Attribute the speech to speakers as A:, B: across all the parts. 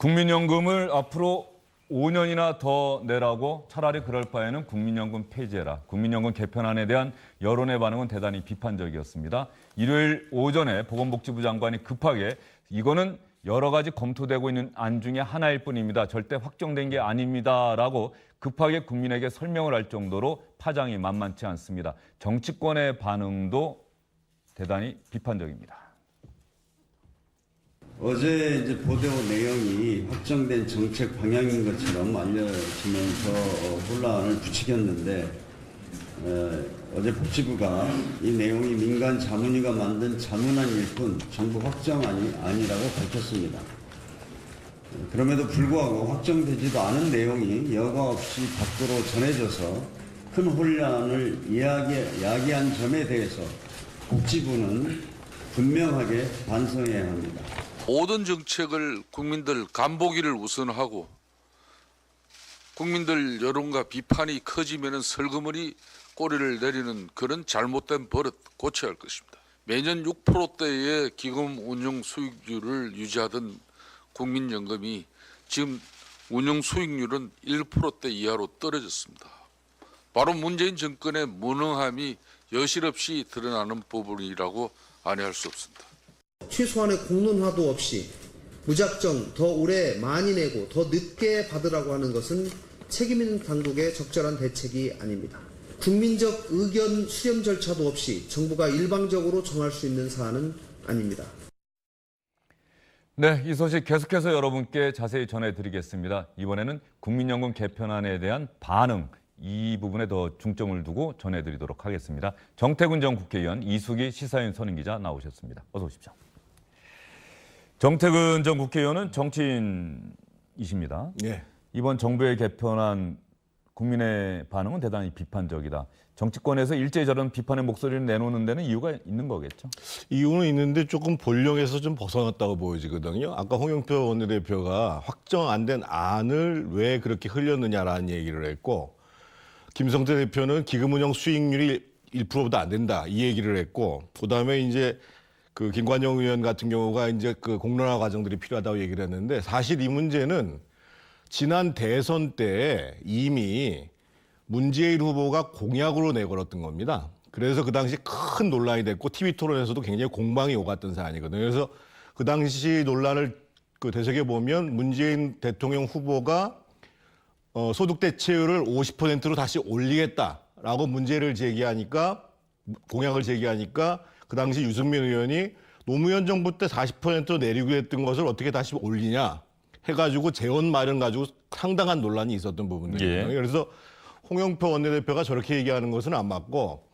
A: 국민연금을 앞으로 5년이나 더 내라고 차라리 그럴 바에는 국민연금 폐지해라. 국민연금 개편안에 대한 여론의 반응은 대단히 비판적이었습니다. 일요일 오전에 보건복지부 장관이 급하게 이거는 여러 가지 검토되고 있는 안 중에 하나일 뿐입니다. 절대 확정된 게 아닙니다라고 급하게 국민에게 설명을 할 정도로 파장이 만만치 않습니다. 정치권의 반응도 대단히 비판적입니다.
B: 어제 이제 보도 내용이 확정된 정책 방향인 것처럼 알려지면서 혼란을 부추겼는데 어제 복지부가 이 내용이 민간 자문위가 만든 자문안일 뿐 정부 확정안이 아니라고 밝혔습니다. 그럼에도 불구하고 확정되지도 않은 내용이 여과 없이 밖으로 전해져서 큰 혼란을 야기한 점에 대해서 복지부는 분명하게 반성해야 합니다.
C: 모든 정책을 국민들 간보기를 우선하고 국민들 여론과 비판이 커지면 설그머니 꼬리를 내리는 그런 잘못된 버릇 고쳐야 할 것입니다. 매년 6%대의 기금 운용 수익률을 유지하던 국민연금이 지금 운용 수익률은 1%대 이하로 떨어졌습니다. 바로 문재인 정권의 무능함이 여실없이 드러나는 부분이라고 아니할 수 없습니다.
D: 최소한의 공론화도 없이 무작정 더 오래 많이 내고 더 늦게 받으라고 하는 것은 책임 있는 당국의 적절한 대책이 아닙니다. 국민적 의견 수렴 절차도 없이 정부가 일방적으로 정할 수 있는 사안은 아닙니다.
A: 네, 이 소식 계속해서 여러분께 자세히 전해드리겠습니다. 이번에는 국민연금 개편안에 대한 반응, 이 부분에 더 중점을 두고 전해드리도록 하겠습니다. 정태근 전 국회의원, 이수기 시사인 선임기자 나오셨습니다. 어서 오십시오. 정태근 전 국회의원은 정치인이십니다.
E: 네.
A: 이번 정부의 개편안 국민의 반응은 대단히 비판적이다. 정치권에서 일제히 저런 비판의 목소리를 내놓는 데는 이유가 있는 거겠죠?
E: 이유는 있는데 조금 본령에서 좀 벗어났다고 보여지거든요. 아까 홍영표 원내대표가 확정 안 된 안을 왜 그렇게 흘렸느냐라는 얘기를 했고, 김성태 대표는 기금 운영 수익률이 1%보다 안 된다 이 얘기를 했고, 그다음에 이제 그 김관영 의원 같은 경우가 이제 그 공론화 과정들이 필요하다고 얘기를 했는데, 사실 이 문제는 지난 대선 때 이미 문재인 후보가 공약으로 내걸었던 겁니다. 그래서 그 당시 큰 논란이 됐고 TV 토론에서도 굉장히 공방이 오갔던 사안이거든요. 그래서 그 당시 논란을 되새겨 보면 문재인 대통령 후보가 소득 대체율을 50%로 다시 올리겠다라고 문제를 제기하니까, 공약을 제기하니까 그 당시 유승민 의원이 노무현 정부 때 40%로 내리고 했던 것을 어떻게 다시 올리냐 해가지고 재원 마련 가지고 상당한 논란이 있었던 부분들이에요.
A: 예.
E: 그래서 홍영표 원내대표가 저렇게 얘기하는 것은 안 맞고,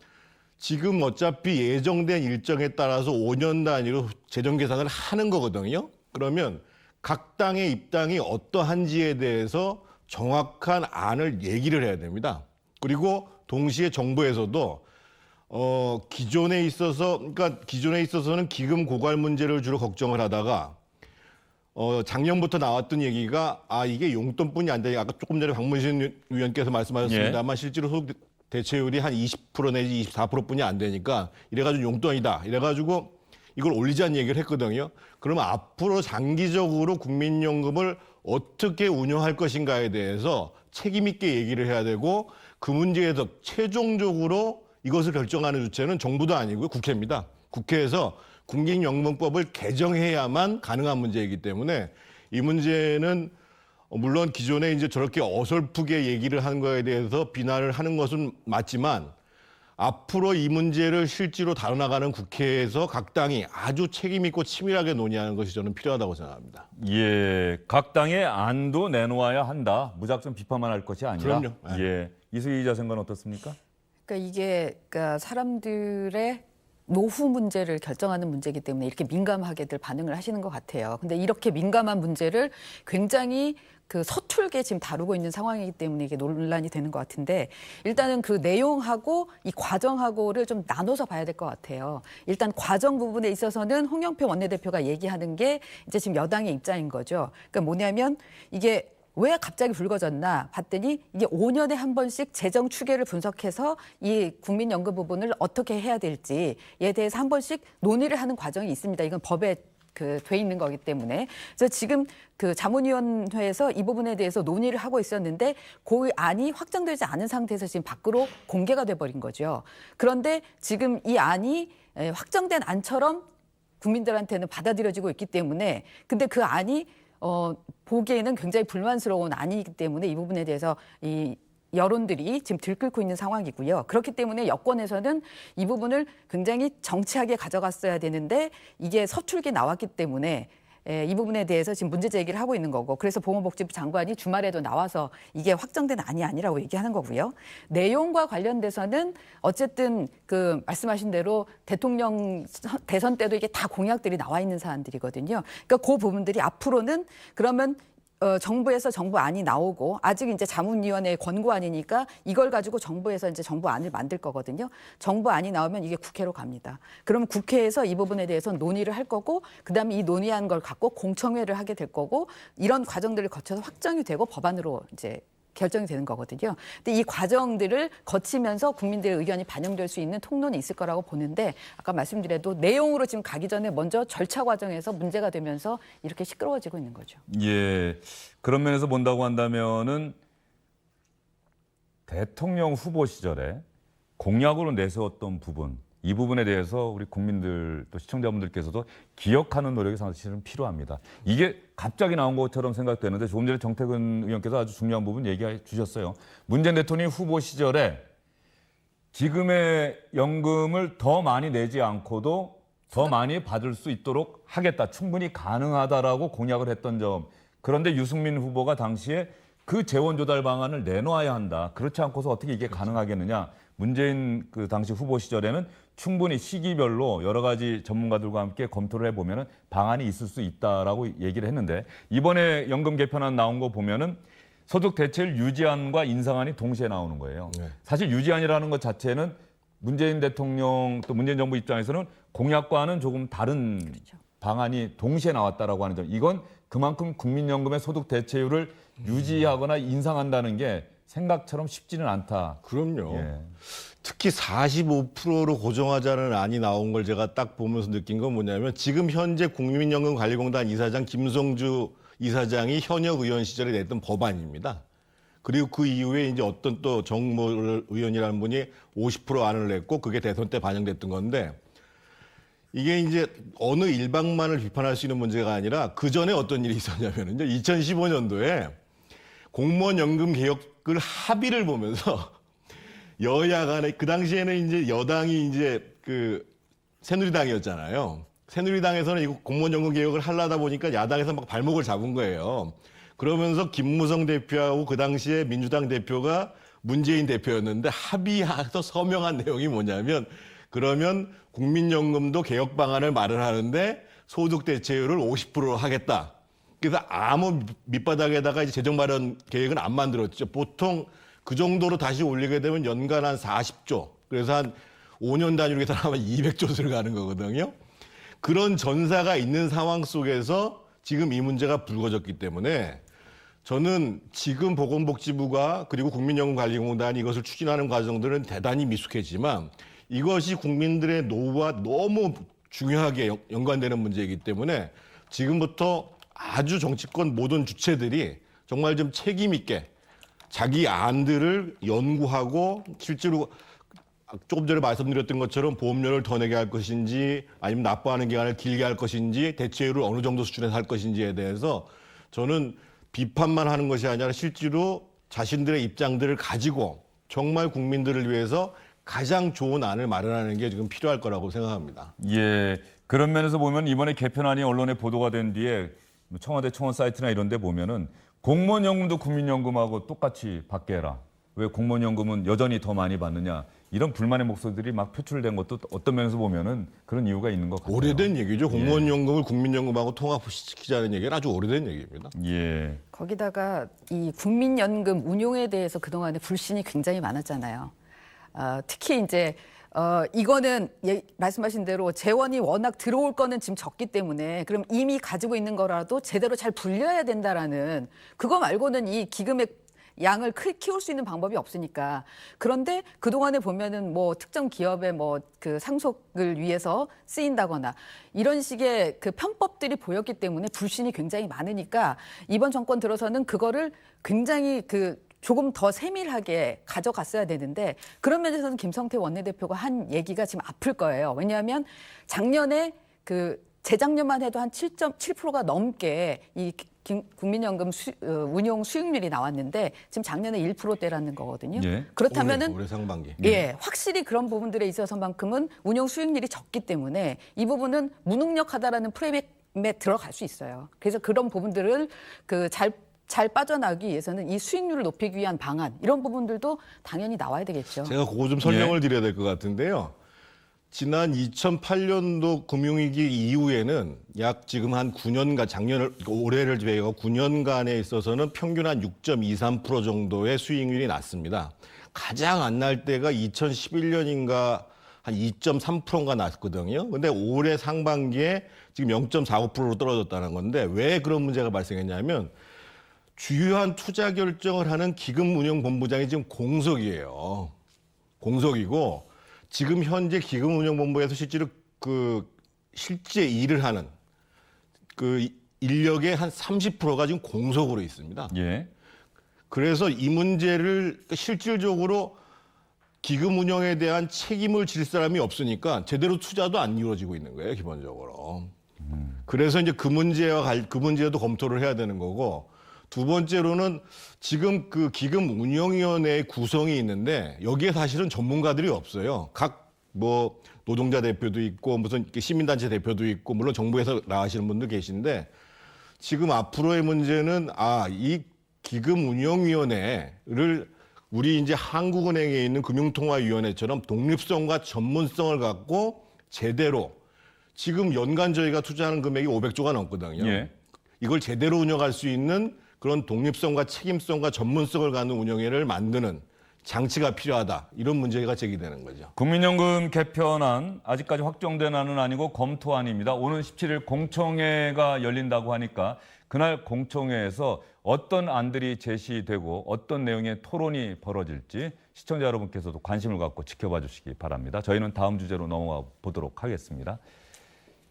E: 지금 어차피 예정된 일정에 따라서 5년 단위로 재정 계산을 하는 거거든요. 그러면 각 당의 입당이 어떠한지에 대해서 정확한 안을 얘기를 해야 됩니다. 그리고 동시에 정부에서도 기존에 있어서는 기금 고갈 문제를 주로 걱정을 하다가 작년부터 나왔던 얘기가 이게 용돈뿐이 안 되니까, 아까 조금 전에 박문신 의원께서 말씀하셨습니다만 실제로 소득 대체율이 한 20% 내지 24%뿐이 안 되니까 이래가지고 용돈이다. 이래가지고 이걸 올리자는 얘기를 했거든요. 그러면 앞으로 장기적으로 국민연금을 어떻게 운영할 것인가에 대해서 책임 있게 얘기를 해야 되고, 그 문제에서 최종적으로 이것을 결정하는 주체는 정부도 아니고요, 국회입니다. 국회에서 국민연금법을 개정해야만 가능한 문제이기 때문에 이 문제는 물론 기존에 이제 저렇게 어설프게 얘기를 하는 거에 대해서 비난을 하는 것은 맞지만, 앞으로 이 문제를 실제로 다뤄나가는 국회에서 각 당이 아주 책임 있고 치밀하게 논의하는 것이 저는 필요하다고 생각합니다.
A: 예, 각 당의 안도 내놓아야 한다. 무작정 비판만 할 것이 아니라.
E: 그럼요.
A: 예, 이수기 기자 생각은 어떻습니까?
F: 그러니까 이게 사람들의 노후 문제를 결정하는 문제이기 때문에 이렇게 민감하게들 반응을 하시는 것 같아요. 근데 이렇게 민감한 문제를 굉장히 서툴게 지금 다루고 있는 상황이기 때문에 이게 논란이 되는 것 같은데, 일단은 그 내용하고 이 과정하고를 좀 나눠서 봐야 될 것 같아요. 일단 과정 부분에 있어서는 홍영표 원내대표가 얘기하는 게 이제 지금 여당의 입장인 거죠. 그러니까 뭐냐면 이게 왜 갑자기 불거졌나 봤더니 이게 5년에 한 번씩 재정 추계를 분석해서 이 국민연금 부분을 어떻게 해야 될지에 대해서 한 번씩 논의를 하는 과정이 있습니다. 이건 법에 돼 있는 거기 때문에 그래서 지금 그 자문위원회에서 이 부분에 대해서 논의를 하고 있었는데 그 안이 확정되지 않은 상태에서 지금 밖으로 공개가 돼버린 거죠. 그런데 지금 이 안이 확정된 안처럼 국민들한테는 받아들여지고 있기 때문에 근데 그 안이 보기에는 굉장히 불만스러운 안이기 때문에 이 부분에 대해서 이 여론들이 지금 들끓고 있는 상황이고요. 그렇기 때문에 여권에서는 이 부분을 굉장히 정치하게 가져갔어야 되는데 이게 서툴게 나왔기 때문에 이 부분에 대해서 지금 문제 제기를 하고 있는 거고 그래서 보건복지부 장관이 주말에도 나와서 이게 확정된 안이 아니라고 얘기하는 거고요. 내용과 관련돼서는 어쨌든 그 말씀하신 대로 대통령 대선 때도 이게 다 공약들이 나와 있는 사안들이거든요. 그러니까 그 부분들이 앞으로는 그러면 정부에서 정부안이 나오고 아직 이제 자문위원회의 권고안이니까 이걸 가지고 정부에서 이제 정부안을 만들 거거든요. 정부안이 나오면 이게 국회로 갑니다. 그러면 국회에서 이 부분에 대해서 논의를 할 거고 그다음에 이 논의한 걸 갖고 공청회를 하게 될 거고 이런 과정들을 거쳐서 확정이 되고 법안으로 이제 결정이 되는 거거든요. 근데 이 과정들을 거치면서 국민들의 의견이 반영될 수 있는 통론이 있을 거라고 보는데 아까 말씀드려도 내용으로 지금 가기 전에 먼저 절차 과정에서 문제가 되면서 이렇게 시끄러워지고 있는 거죠.
A: 예, 그런 면에서 본다고 한다면은 대통령 후보 시절에 공약으로 내세웠던 부분, 이 부분에 대해서 우리 국민들 또 시청자분들께서도 기억하는 노력이 사실은 필요합니다. 이게 갑자기 나온 것처럼 생각되는데 조금 전에 정태근 의원께서 아주 중요한 부분 얘기해 주셨어요. 문재인 대통령이 후보 시절에 지금의 연금을 더 많이 내지 않고도 더 많이 받을 수 있도록 하겠다. 충분히 가능하다라고 공약을 했던 점. 그런데 유승민 후보가 당시에 그 재원 조달 방안을 내놓아야 한다. 그렇지 않고서 어떻게 이게 가능하겠느냐. 문재인 그 당시 후보 시절에는 충분히 시기별로 여러 가지 전문가들과 함께 검토를 해보면 방안이 있을 수 있다라고 얘기를 했는데 이번에 연금 개편안 나온 거 보면은 소득 대체율 유지안과 인상안이 동시에 나오는 거예요. 네. 사실 유지안이라는 것 자체는 문재인 대통령 또 문재인 정부 입장에서는 공약과는 조금 다른 그렇죠. 방안이 동시에 나왔다라고 하는 점. 이건 그만큼 국민연금의 소득 대체율을 유지하거나 인상한다는 게 생각처럼 쉽지는 않다.
E: 그럼요.
A: 예.
E: 특히 45%로 고정하자는 안이 나온 걸 제가 딱 보면서 느낀 건 뭐냐면 지금 현재 국민연금관리공단 이사장 김성주 이사장이 현역 의원 시절에 냈던 법안입니다. 그리고 그 이후에 이제 어떤 또 정모 의원이라는 분이 50% 안을 냈고 그게 대선 때 반영됐던 건데 이게 이제 어느 일방만을 비판할 수 있는 문제가 아니라 그 전에 어떤 일이 있었냐면요. 2015년도에 공무원 연금 개혁을 합의를 보면서 여야 간에 그 당시에는 이제 여당이 이제 그 새누리당이었잖아요. 새누리당에서는 이거 공무원 연금 개혁을 하려다 보니까 야당에서 막 발목을 잡은 거예요. 그러면서 김무성 대표하고 그 당시에 민주당 대표가 문재인 대표였는데 합의해서 서명한 내용이 뭐냐면 그러면 국민연금도 개혁 방안을 마련하는데 소득 대체율을 50%로 하겠다. 그래서 아무 밑바닥에다가 이제 재정 마련 계획은 안 만들었죠. 보통 그 정도로 다시 올리게 되면 연간 한 40조. 그래서 한 5년 단위로 계산하면 200조를 가는 거거든요. 그런 전사가 있는 상황 속에서 지금 이 문제가 불거졌기 때문에 저는 지금 보건복지부가 그리고 국민연금관리공단이 이것을 추진하는 과정들은 대단히 미숙했지만 이것이 국민들의 노후와 너무 중요하게 연관되는 문제이기 때문에 지금부터 아주 정치권 모든 주체들이 정말 좀 책임 있게 자기 안들을 연구하고 실제로 조금 전에 말씀드렸던 것처럼 보험료를 더 내게 할 것인지 아니면 납부하는 기간을 길게 할 것인지 대체율을 어느 정도 수준에서 할 것인지에 대해서 저는 비판만 하는 것이 아니라 실제로 자신들의 입장들을 가지고 정말 국민들을 위해서 가장 좋은 안을 마련하는 게 지금 필요할 거라고 생각합니다.
A: 예, 그런 면에서 보면 이번에 개편안이 언론에 보도가 된 뒤에 청와대 청원 사이트나 이런 데 보면은 공무원연금도 국민연금하고 똑같이 받게 해라. 왜 공무원연금은 여전히 더 많이 받느냐. 이런 불만의 목소리들이 막 표출된 것도 어떤 면에서 보면은 그런 이유가 있는 것 같아요.
E: 오래된 얘기죠. 공무원연금을 국민연금하고 통합시키자는 얘기는 아주 오래된 얘기입니다.
A: 예.
F: 거기다가 이 국민연금 운용에 대해서 그동안에 불신이 굉장히 많았잖아요. 특히 이제 이거는 말씀하신 대로 재원이 워낙 들어올 거는 지금 적기 때문에 그럼 이미 가지고 있는 거라도 제대로 잘 불려야 된다라는 그거 말고는 이 기금의 양을 키울 수 있는 방법이 없으니까. 그런데 그동안에 보면은 뭐 특정 기업의 뭐 그 상속을 위해서 쓰인다거나 이런 식의 그 편법들이 보였기 때문에 불신이 굉장히 많으니까 이번 정권 들어서는 그거를 굉장히 그 조금 더 세밀하게 가져갔어야 되는데 그런 면에서는 김성태 원내대표가 한 얘기가 지금 아플 거예요. 왜냐하면 작년에 그 재작년만 해도 한 7.7%가 넘게 이 국민연금 운용 수익률이 나왔는데 지금 작년에 1%대라는 거거든요.
A: 예.
F: 그렇다면은
E: 올해 상반기.
F: 예, 확실히 그런 부분들에 있어서만큼은 운용 수익률이 적기 때문에 이 부분은 무능력하다라는 프레임에 들어갈 수 있어요. 그래서 그런 부분들을 그 잘 빠져나가기 위해서는 이 수익률을 높이기 위한 방안 이런 부분들도 당연히 나와야 되겠죠.
E: 제가 그거 좀 설명을 드려야 될 것 같은데요. 지난 2008년도 금융위기 이후에는 약 지금 한 9년간 작년을 올해를 제외하고 9년간에 있어서는 평균 한 6.23% 정도의 수익률이 났습니다. 가장 안 날 때가 2011년인가 한 2.3%인가 났거든요. 근데 올해 상반기에 지금 0.49%로 떨어졌다는 건데 왜 그런 문제가 발생했냐면 주요한 투자 결정을 하는 기금운용본부장이 지금 공석이에요. 공석이고 지금 현재 기금운용본부에서 실제 일을 하는 그 인력의 한 30%가 지금 공석으로 있습니다.
A: 예.
E: 그래서 이 문제를 실질적으로 기금 운영에 대한 책임을 질 사람이 없으니까 제대로 투자도 안 이루어지고 있는 거예요, 기본적으로. 그래서 이제 그 문제도 검토를 해야 되는 거고, 두 번째로는 지금 그 기금 운영위원회의 구성이 있는데 여기에 사실은 전문가들이 없어요. 각 뭐 노동자 대표도 있고 무슨 시민단체 대표도 있고 물론 정부에서 나가시는 분도 계신데 지금 앞으로의 문제는 이 기금 운영위원회를 우리 이제 한국은행에 있는 금융통화위원회처럼 독립성과 전문성을 갖고 제대로 지금 연간 저희가 투자하는 금액이 500조가 넘거든요.
A: 예.
E: 이걸 제대로 운영할 수 있는 그런 독립성과 책임성과 전문성을 갖는 운영회를 만드는 장치가 필요하다. 이런 문제가 제기되는 거죠.
A: 국민연금 개편안 아직까지 확정된 안은 아니고 검토안입니다. 오는 17일 공청회가 열린다고 하니까 그날 공청회에서 어떤 안들이 제시되고 어떤 내용의 토론이 벌어질지 시청자 여러분께서도 관심을 갖고 지켜봐 주시기 바랍니다. 저희는 다음 주제로 넘어가 보도록 하겠습니다.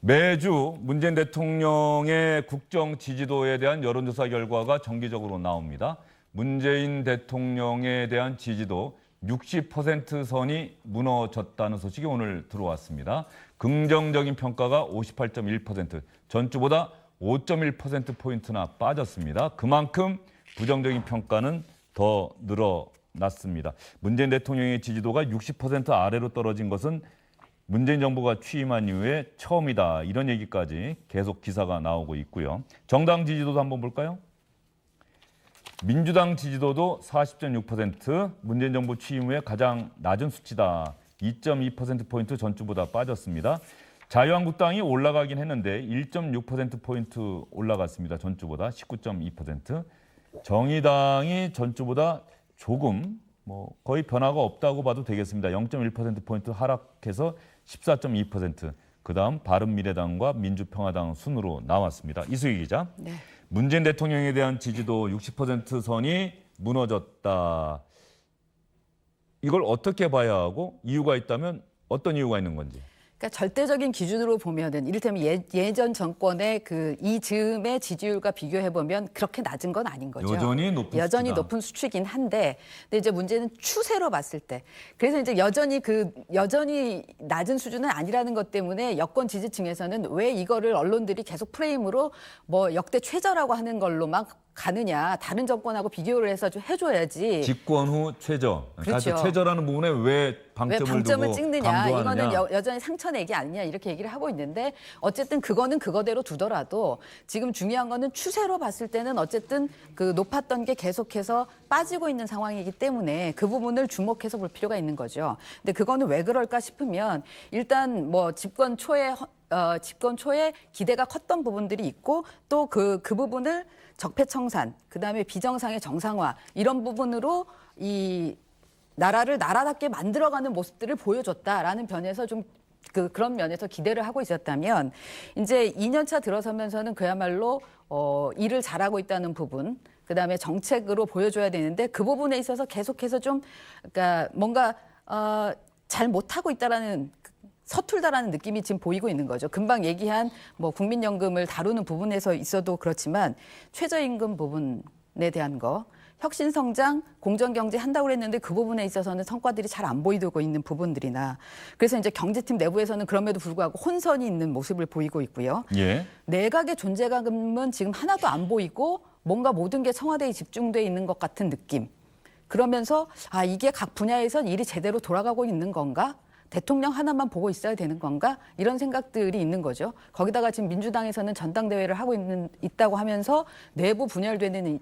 A: 매주 문재인 대통령의 국정 지지도에 대한 여론조사 결과가 정기적으로 나옵니다. 문재인 대통령에 대한 지지도 60% 선이 무너졌다는 소식이 오늘 들어왔습니다. 긍정적인 평가가 58.1%, 전주보다 5.1%포인트나 빠졌습니다. 그만큼 부정적인 평가는 더 늘어났습니다. 문재인 대통령의 지지도가 60% 아래로 떨어진 것은 문재인 정부가 취임한 이후에 처음이다. 이런 얘기까지 계속 기사가 나오고 있고요. 정당 지지도도 한번 볼까요? 민주당 지지도도 40.6%, 문재인 정부 취임 후에 가장 낮은 수치다. 2.2%포인트 전주보다 빠졌습니다. 자유한국당이 올라가긴 했는데 1.6%포인트 올라갔습니다. 전주보다 19.2%. 정의당이 전주보다 조금 거의 변화가 없다고 봐도 되겠습니다. 0.1%포인트 하락해서 14.2%. 그다음 바른미래당과 민주평화당 순으로 나왔습니다. 이수희 기자.
F: 네.
A: 문재인 대통령에 대한 지지도 60% 선이 무너졌다. 이걸 어떻게 봐야 하고 이유가 있다면 어떤 이유가 있는 건지.
F: 그러니까 절대적인 기준으로 보면은 이를테면 예전 정권의 그 이 즈음의 지지율과 비교해 보면 그렇게 낮은 건 아닌 거죠.
A: 여전히 높은
F: 여전히
A: 수치다.
F: 높은 수치긴 한데, 근데 이제 문제는 추세로 봤을 때, 그래서 이제 여전히 낮은 수준은 아니라는 것 때문에 여권 지지층에서는 왜 이거를 언론들이 계속 프레임으로 뭐 역대 최저라고 하는 걸로만 가느냐, 다른 정권하고 비교를 해서 좀 해줘야지.
A: 집권 후 최저.
F: 그렇죠.
A: 최저라는 부분에 왜 방점을 두고
F: 찍느냐,
A: 강조하느냐.
F: 이거는 여전히 상처내기 아니냐 이렇게 얘기를 하고 있는데 어쨌든 그거는 그거대로 두더라도 지금 중요한 거는 추세로 봤을 때는 어쨌든 그 높았던 게 계속해서 빠지고 있는 상황이기 때문에 그 부분을 주목해서 볼 필요가 있는 거죠. 근데 그거는 왜 그럴까 싶으면 일단 뭐 집권 초에 기대가 컸던 부분들이 있고 또 그 부분을 적폐청산, 그다음에 비정상의 정상화 이런 부분으로 이 나라를 나라답게 만들어가는 모습들을 보여줬다라는 면에서 좀 그런 면에서 기대를 하고 있었다면 이제 2년차 들어서면서는 그야말로 일을 잘하고 있다는 부분, 그다음에 정책으로 보여줘야 되는데 그 부분에 있어서 계속해서 좀 그러니까 뭔가 잘 못하고 있다라는 서툴다라는 느낌이 지금 보이고 있는 거죠. 금방 얘기한 뭐 국민연금을 다루는 부분에서 있어도 그렇지만 최저임금 부분에 대한 거, 혁신성장, 공정경제 한다고 그랬는데 그 부분에 있어서는 성과들이 잘 안 보이고 있는 부분들이나 그래서 이제 경제팀 내부에서는 그럼에도 불구하고 혼선이 있는 모습을 보이고 있고요.
A: 예.
F: 내각의 존재감은 지금 하나도 안 보이고 뭔가 모든 게 청와대에 집중돼 있는 것 같은 느낌. 그러면서 이게 각 분야에선 일이 제대로 돌아가고 있는 건가? 대통령 하나만 보고 있어야 되는 건가? 이런 생각들이 있는 거죠. 거기다가 지금 민주당에서는 전당대회를 하고 있다고 하면서 내부 분열되는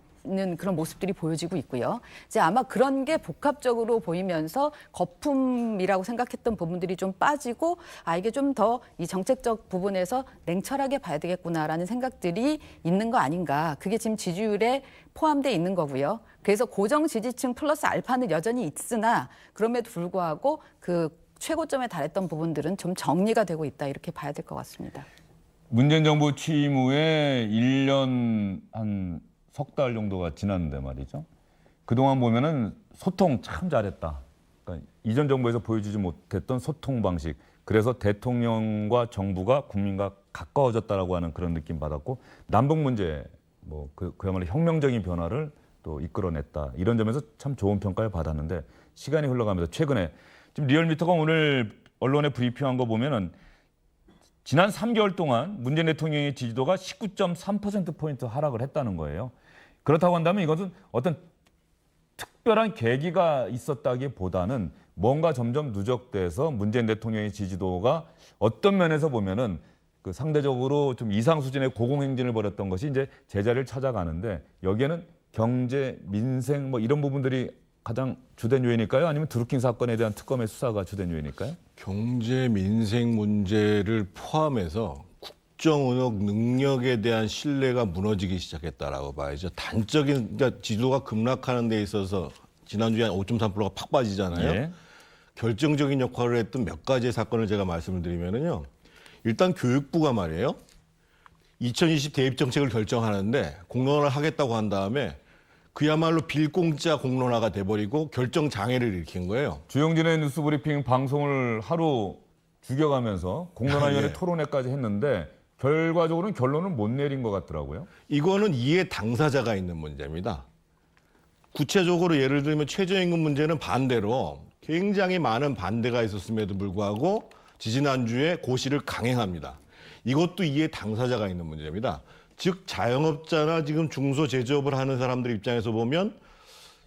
F: 그런 모습들이 보여지고 있고요. 이제 아마 그런 게 복합적으로 보이면서 거품이라고 생각했던 부분들이 좀 빠지고 이게 좀 더 이 정책적 부분에서 냉철하게 봐야 되겠구나라는 생각들이 있는 거 아닌가. 그게 지금 지지율에 포함되어 있는 거고요. 그래서 고정 지지층 플러스 알파는 여전히 있으나 그럼에도 불구하고 그 최고점에 달했던 부분들은 좀 정리가 되고 있다 이렇게 봐야 될 것 같습니다.
A: 문재인 정부 취임 후에 1년 한 석 달 정도가 지났는데 말이죠. 그동안 보면은 소통 참 잘했다. 그러니까 이전 정부에서 보여주지 못했던 소통 방식. 그래서 대통령과 정부가 국민과 가까워졌다라고 하는 그런 느낌 받았고 남북 문제 뭐 그야말로 혁명적인 변화를 또 이끌어냈다. 이런 점에서 참 좋은 평가를 받았는데 시간이 흘러가면서 최근에 지금 리얼미터가 오늘 언론에 브리핑한 거 보면은 지난 3개월 동안 문재인 대통령의 지지도가 19.3%포인트 하락을 했다는 거예요. 그렇다고 한다면 이것은 어떤 특별한 계기가 있었다기보다는 뭔가 점점 누적돼서 문재인 대통령의 지지도가 어떤 면에서 보면은 그 상대적으로 좀 이상 수준의 고공행진을 벌였던 것이 이제 제자리를 찾아가는데 여기에는 경제, 민생 뭐 이런 부분들이 가장 주된 요인일까요? 아니면 드루킹 사건에 대한 특검의 수사가 주된 요인일까요?
E: 경제 민생 문제를 포함해서 국정 운영 능력에 대한 신뢰가 무너지기 시작했다라고 봐야죠. 단적인 그러니까 지도가 급락하는 데 있어서 지난주에 한 5.3%가 팍 빠지잖아요.
A: 예.
E: 결정적인 역할을 했던 몇 가지의 사건을 제가 말씀을 드리면은요. 일단 교육부가 말이에요. 2020 대입 정책을 결정하는데 공론화를 하겠다고 한 다음에 그야말로 빌공짜 공론화가 돼버리고 결정 장애를 일으킨 거예요.
A: 주영진의 뉴스브리핑 방송을 하루 죽여가면서 공론화위원회
E: 예.
A: 토론회까지 했는데 결과적으로는 결론을 못 내린 것 같더라고요.
E: 이거는 이해 당사자가 있는 문제입니다. 구체적으로 예를 들면 최저임금 문제는 반대로 굉장히 많은 반대가 있었음에도 불구하고 지지난주에 고시를 강행합니다. 이것도 이해 당사자가 있는 문제입니다. 즉 자영업자나 지금 중소제조업을 하는 사람들 입장에서 보면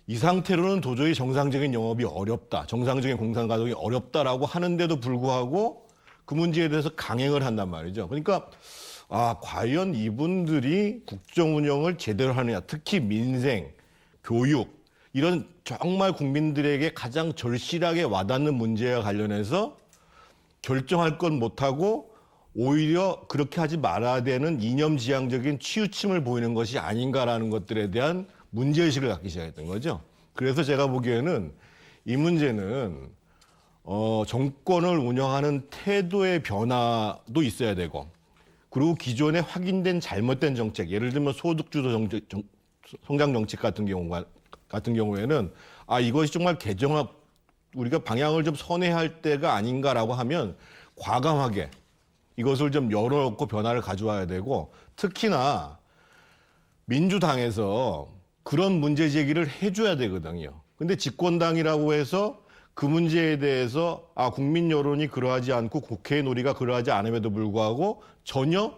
E: 이 상태로는 도저히 정상적인 영업이 어렵다. 정상적인 공상가동이 어렵다라고 하는데도 불구하고 그 문제에 대해서 강행을 한단 말이죠. 그러니까 과연 이분들이 국정 운영을 제대로 하느냐. 특히 민생, 교육 이런 정말 국민들에게 가장 절실하게 와닿는 문제와 관련해서 결정할 건 못하고 오히려 그렇게 하지 말아야 되는 이념지향적인 치우침을 보이는 것이 아닌가라는 것들에 대한 문제의식을 갖기 시작했던 거죠. 그래서 제가 보기에는 이 문제는 정권을 운영하는 태도의 변화도 있어야 되고 그리고 기존에 확인된 잘못된 정책, 예를 들면 소득주도 성장 정책 같은 경우에는 이것이 정말 우리가 방향을 좀 선회할 때가 아닌가라고 하면 과감하게 이것을 좀 열어놓고 변화를 가져와야 되고 특히나 민주당에서 그런 문제 제기를 해줘야 되거든요. 근데 집권당이라고 해서 그 문제에 대해서 국민 여론이 그러하지 않고 국회의 논의가 그러하지 않음에도 불구하고 전혀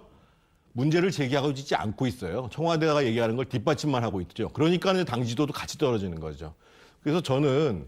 E: 문제를 제기하고 있지 않고 있어요. 청와대가 얘기하는 걸 뒷받침만 하고 있죠. 그러니까 당 지도도 같이 떨어지는 거죠. 그래서 저는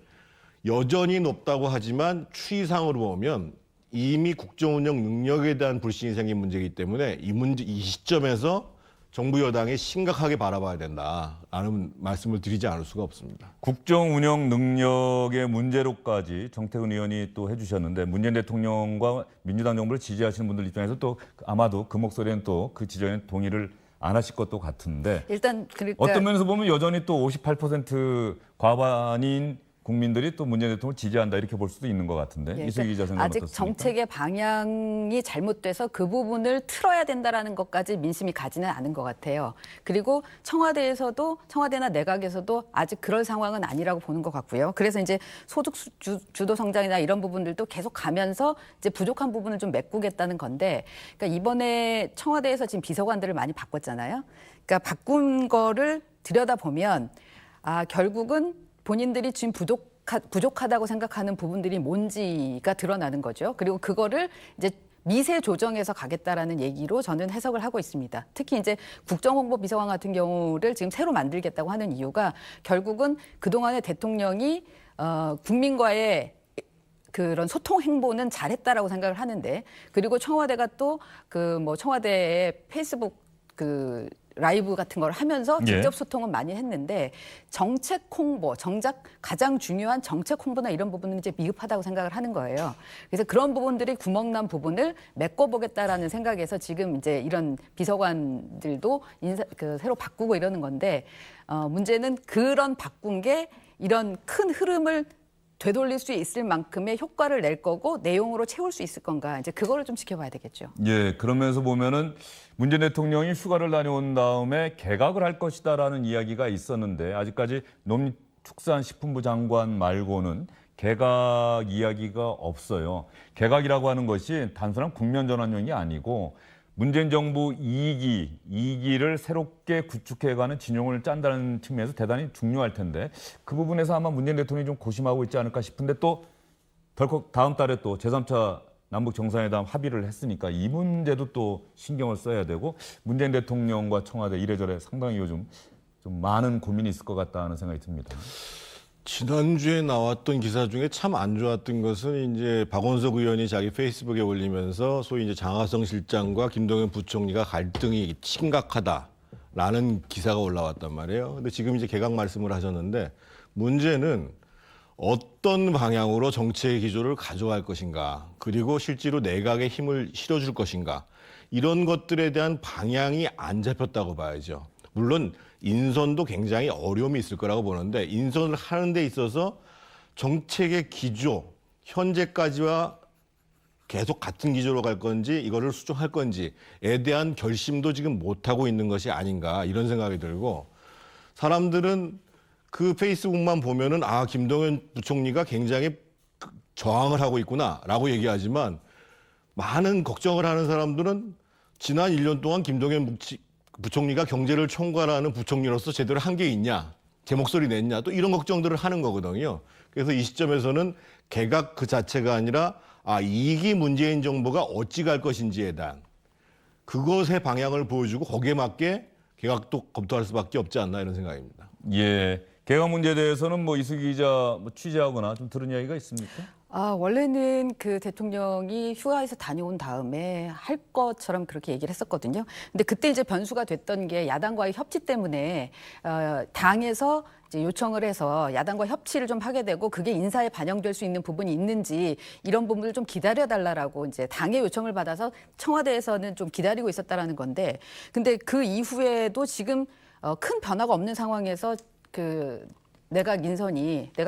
E: 여전히 높다고 하지만 추이상으로 보면 이미 국정 운영 능력에 대한 불신이 생긴 문제이기 때문에 이 시점에서 정부 여당이 심각하게 바라봐야 된다라는 말씀을 드리지 않을 수가 없습니다.
A: 국정 운영 능력의 문제로까지 정태근 의원이 또 해주셨는데 문재인 대통령과 민주당 정부를 지지하시는 분들 입장에서 또 아마도 그 목소리는 또 그 지적에는 동의를 안 하실 것도 같은데
F: 일단 그러니까
A: 어떤 면에서 보면 여전히 또 58% 과반인 국민들이 또 문재인 대통령을 지지한다 이렇게 볼 수도 있는 것 같은데
F: 예,
A: 이수기 기자 생각은
F: 아직
A: 어떻습니까?
F: 정책의 방향이 잘못돼서 그 부분을 틀어야 된다라는 것까지 민심이 가지는 않은 것 같아요. 그리고 청와대나 내각에서도 아직 그럴 상황은 아니라고 보는 것 같고요. 그래서 이제 소득 주도 성장이나 이런 부분들도 계속 가면서 이제 부족한 부분을 좀 메꾸겠다는 건데, 그러니까 이번에 청와대에서 지금 비서관들을 많이 바꿨잖아요. 그러니까 바꾼 거를 들여다보면 결국은 본인들이 지금 부족하다고 생각하는 부분들이 뭔지가 드러나는 거죠. 그리고 그거를 이제 미세 조정해서 가겠다라는 얘기로 저는 해석을 하고 있습니다. 특히 이제 국정홍보비서관 같은 경우를 지금 새로 만들겠다고 하는 이유가 결국은 그동안에 대통령이 국민과의 그런 소통 행보는 잘했다라고 생각을 하는데, 그리고 청와대가 또 청와대의 페이스북 라이브 같은 걸 하면서 직접 소통은 많이 했는데 정책 홍보, 정작 가장 중요한 정책 홍보나 이런 부분은 이제 미흡하다고 생각을 하는 거예요. 그래서 그런 부분들이 구멍난 부분을 메꿔보겠다라는 생각에서 지금 이제 이런 비서관들도 새로 바꾸고 이러는 건데, 문제는 그런 바꾼 게 이런 큰 흐름을 되돌릴 수 있을 만큼의 효과를 낼 거고 내용으로 채울 수 있을 건가, 이제 그거를 좀 지켜봐야 되겠죠.
A: 예, 그러면서 보면은 문재인 대통령이 휴가를 다녀온 다음에 개각을 할 것이다라는 이야기가 있었는데 아직까지 농축산식품부 장관 말고는 개각 이야기가 없어요. 개각이라고 하는 것이 단순한 국면 전환용이 아니고 문재인 정부 2기를 새롭게 구축해가는 진영을 짠다는 측면에서 대단히 중요할 텐데 그 부분에서 아마 문재인 대통령이 좀 고심하고 있지 않을까 싶은데 또 덜컥 다음 달에 또 제3차 남북 정상회담 합의를 했으니까 이 문제도 또 신경을 써야 되고 문재인 대통령과 청와대 이래저래 상당히 요즘 좀 많은 고민이 있을 것 같다는 생각이 듭니다.
E: 지난주에 나왔던 기사 중에 참 안 좋았던 것은 이제 박원석 의원이 자기 페이스북에 올리면서 소위 이제 장하성 실장과 김동연 부총리가 갈등이 심각하다라는 기사가 올라왔단 말이에요. 근데 지금 이제 개각 말씀을 하셨는데 문제는 어떤 방향으로 정책의 기조를 가져갈 것인가, 그리고 실제로 내각에 힘을 실어줄 것인가, 이런 것들에 대한 방향이 안 잡혔다고 봐야죠. 물론 인선도 굉장히 어려움이 있을 거라고 보는데 인선을 하는 데 있어서 정책의 기조, 현재까지와 계속 같은 기조로 갈 건지 이거를 수정할 건지에 대한 결심도 지금 못하고 있는 것이 아닌가, 이런 생각이 들고, 사람들은 그 페이스북만 보면은 김동연 부총리가 굉장히 저항을 하고 있구나라고 얘기하지만 많은 걱정을 하는 사람들은 지난 1년 동안 김동연 부총리가 경제를 총괄하는 부총리로서 제대로 한 게 있냐, 제 목소리 냈냐, 또 이런 걱정들을 하는 거거든요. 그래서 이 시점에서는 개각 그 자체가 아니라 2기 문재인 정부가 어찌 갈 것인지에 대한 그것의 방향을 보여주고 거기에 맞게 개각도 검토할 수밖에 없지 않나, 이런 생각입니다.
A: 예, 개각 문제에 대해서는 이수기 기자 취재하거나 좀 들은 이야기가 있습니까?
F: 원래는 그 대통령이 휴가에서 다녀온 다음에 할 것처럼 그렇게 얘기를 했었거든요. 근데 그때 이제 변수가 됐던 게 야당과의 협치 때문에 당에서 이제 요청을 해서 야당과 협치를 좀 하게 되고 그게 인사에 반영될 수 있는 부분이 있는지 이런 부분을 좀 기다려달라고 이제 당의 요청을 받아서 청와대에서는 좀 기다리고 있었다라는 건데, 근데 그 이후에도 지금 큰 변화가 없는 상황에서 내각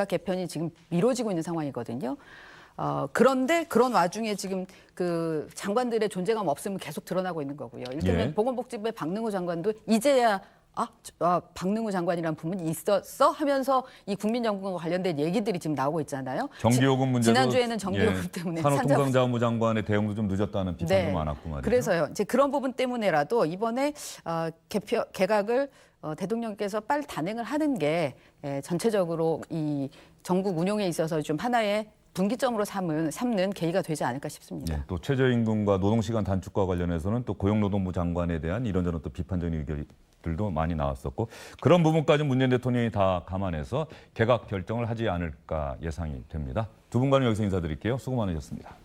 F: 개편이 지금 미뤄지고 있는 상황이거든요. 그런데 그런 와중에 지금 그 장관들의 존재감 없음은 계속 드러나고 있는 거고요. 일테면 보건복지부의 박능후 장관도 이제야 박능후 장관이라는 부분이 있었어 하면서 이 국민연금과 관련된 얘기들이 지금 나오고 있잖아요.
A: 전기요금 문제도
F: 지난주에는 전기요금 때문에
A: 산업통상자원부 장관의 대응도 좀 늦었다는 비판도 많았고 말이죠.
F: 그래서요. 이제 그런 부분 때문에라도 이번에 개각을 대통령께서 빨리 단행을 하는 게 전체적으로 이 전국 운용에 있어서 좀 하나의 분기점으로 삼는 계기가 되지 않을까 싶습니다.
A: 네, 또 최저임금과 노동시간 단축과 관련해서는 또 고용노동부 장관에 대한 이런저런 또 비판적인 의견들도 많이 나왔었고, 그런 부분까지 문재인 대통령이 다 감안해서 개각 결정을 하지 않을까 예상이 됩니다. 두 분과는 여기서 인사드릴게요. 수고 많으셨습니다.